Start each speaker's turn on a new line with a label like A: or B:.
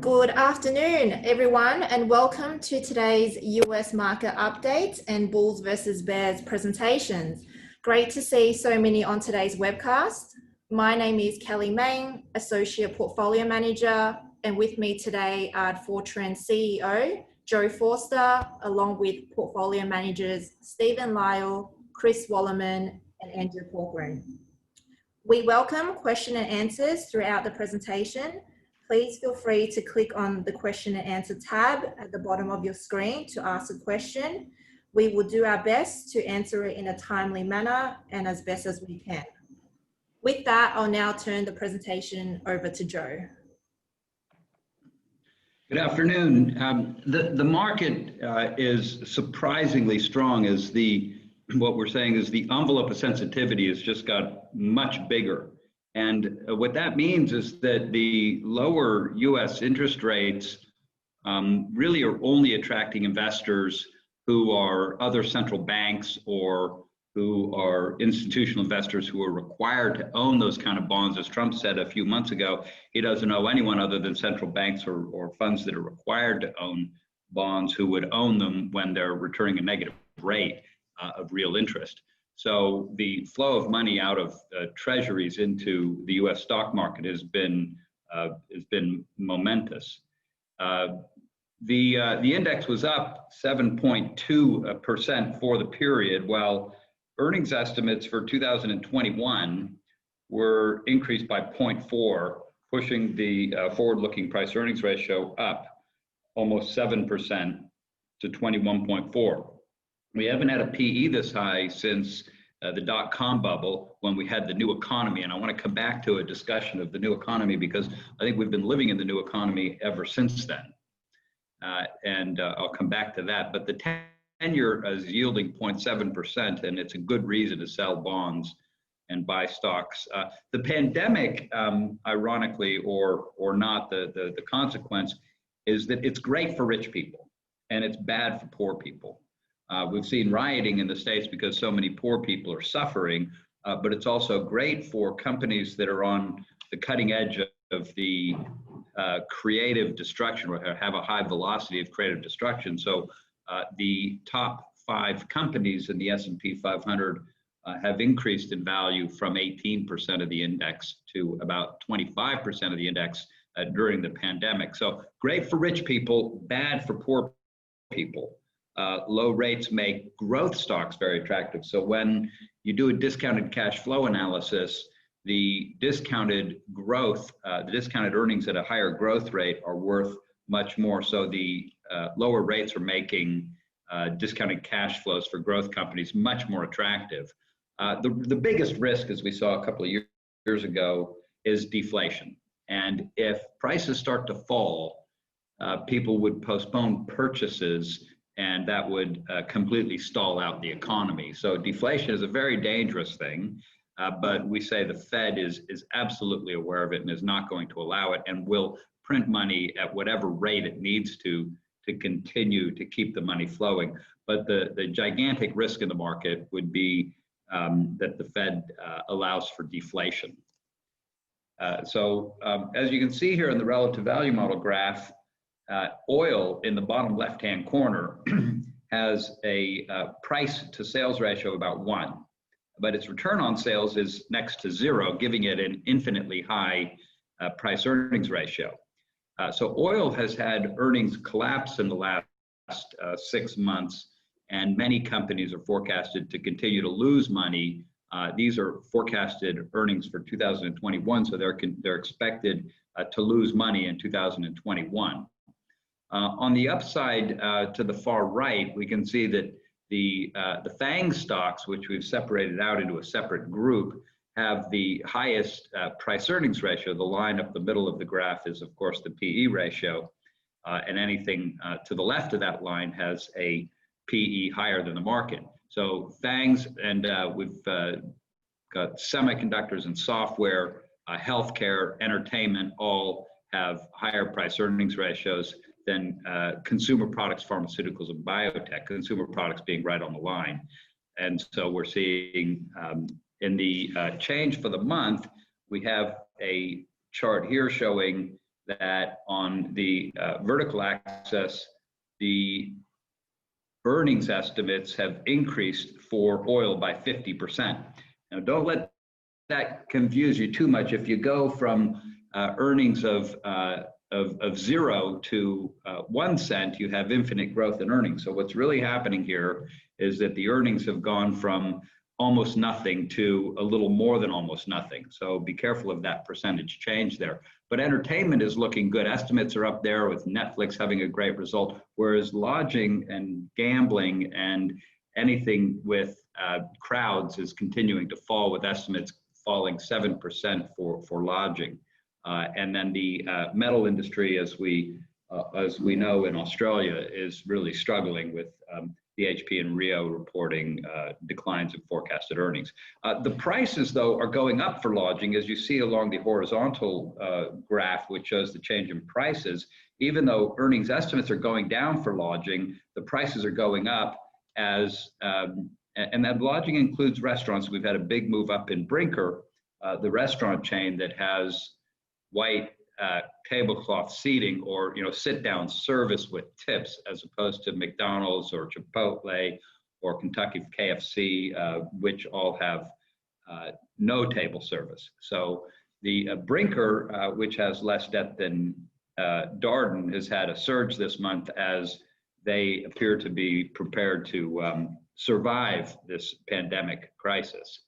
A: Good afternoon, everyone, and welcome to today's US market updates and Bulls versus Bears presentations. Great to see so many on today's webcast. My name is Kelly Main, Associate Portfolio Manager, and with me today are Fortrend CEO, Joe Forster, along with Portfolio Managers Stephen Lyle, Chris Wallerman, and Andrew Corcoran. We welcome question and answers throughout the presentation. Please feel free to click on the question and answer tab at the bottom of your screen to ask a question. We will do our best to answer it in a timely manner and as best as we can. With that, I'll now turn the presentation over to Joe.
B: Good afternoon. The market is surprisingly strong as what we're saying is the envelope of sensitivity has just got much bigger. And what that means is that the lower US interest rates really are only attracting investors who are other central banks or who are institutional investors who are required to own those kind of bonds. As Trump said a few months ago, he doesn't owe anyone other than central banks or funds that are required to own bonds who would own them when they're returning a negative rate of real interest. So the flow of money out of treasuries into the U.S. stock market has been momentous. The index was up 7.2% for the period, while earnings estimates for 2021 were increased by 0.4, pushing the forward-looking price-earnings ratio up almost 7% to 21.4. We haven't had a PE this high since the dot-com bubble when we had the new economy. And I want to come back to a discussion of the new economy because I think we've been living in the new economy ever since then. I'll come back to that. But the 10-year is yielding 0.7%, and it's a good reason to sell bonds and buy stocks. The pandemic, ironically or not, the consequence is that it's great for rich people and it's bad for poor people. We've seen rioting in the States because so many poor people are suffering, but it's also great for companies that are on the cutting edge of the creative destruction, or have a high velocity of creative destruction. So the top 5 companies in the S&P 500 have increased in value from 18% of the index to about 25% of the index during the pandemic. So great for rich people, bad for poor people. Low rates make growth stocks very attractive. So when you do a discounted cash flow analysis, the discounted growth, the discounted earnings at a higher growth rate are worth much more. So the lower rates are making discounted cash flows for growth companies much more attractive. The biggest risk, as we saw a couple of years ago, is deflation. And if prices start to fall, people would postpone purchases, and that would completely stall out the economy. So deflation is a very dangerous thing, but we say the Fed is absolutely aware of it and is not going to allow it, and will print money at whatever rate it needs to continue to keep the money flowing. But the gigantic risk in the market would be that the Fed allows for deflation. As you can see here in the relative value model graph, oil in the bottom left-hand corner has a price to sales ratio of about 1, but its return on sales is next to 0, giving it an infinitely high price earnings ratio. So oil has had earnings collapse in the last 6 months, and many companies are forecasted to continue to lose money. These are forecasted earnings for 2021, so they're expected to lose money in 2021. On the upside, to the far right, we can see that the FANG stocks, which we've separated out into a separate group, have the highest price earnings ratio. The line up the middle of the graph is, of course, the PE ratio, and anything to the left of that line has a PE higher than the market. So FANGs, and we've got semiconductors and software, healthcare, entertainment, all have higher price earnings ratios than consumer products, pharmaceuticals, and biotech, consumer products being right on the line. And so we're seeing in the change for the month, we have a chart here showing that on the vertical axis, the earnings estimates have increased for oil by 50%. Now, don't let that confuse you too much. If you go from earnings of 0 to 1 cent, you have infinite growth in earnings. So what's really happening here is that the earnings have gone from almost nothing to a little more than almost nothing. So be careful of that percentage change there. But entertainment is looking good. Estimates are up there with Netflix having a great result, whereas lodging and gambling and anything with crowds is continuing to fall, with estimates falling 7% for lodging. And then the metal industry, as we know in Australia, is really struggling with BHP and Rio reporting declines in forecasted earnings. The prices, though, are going up for lodging, as you see along the horizontal graph, which shows the change in prices. Even though earnings estimates are going down for lodging, the prices are going up as, and that lodging includes restaurants. We've had a big move up in Brinker, the restaurant chain that has white tablecloth seating, or sit-down service with tips, as opposed to McDonald's or Chipotle or Kentucky KFC, which all have no table service. So the Brinker, which has less debt than Darden, has had a surge this month as they appear to be prepared to survive this pandemic crisis.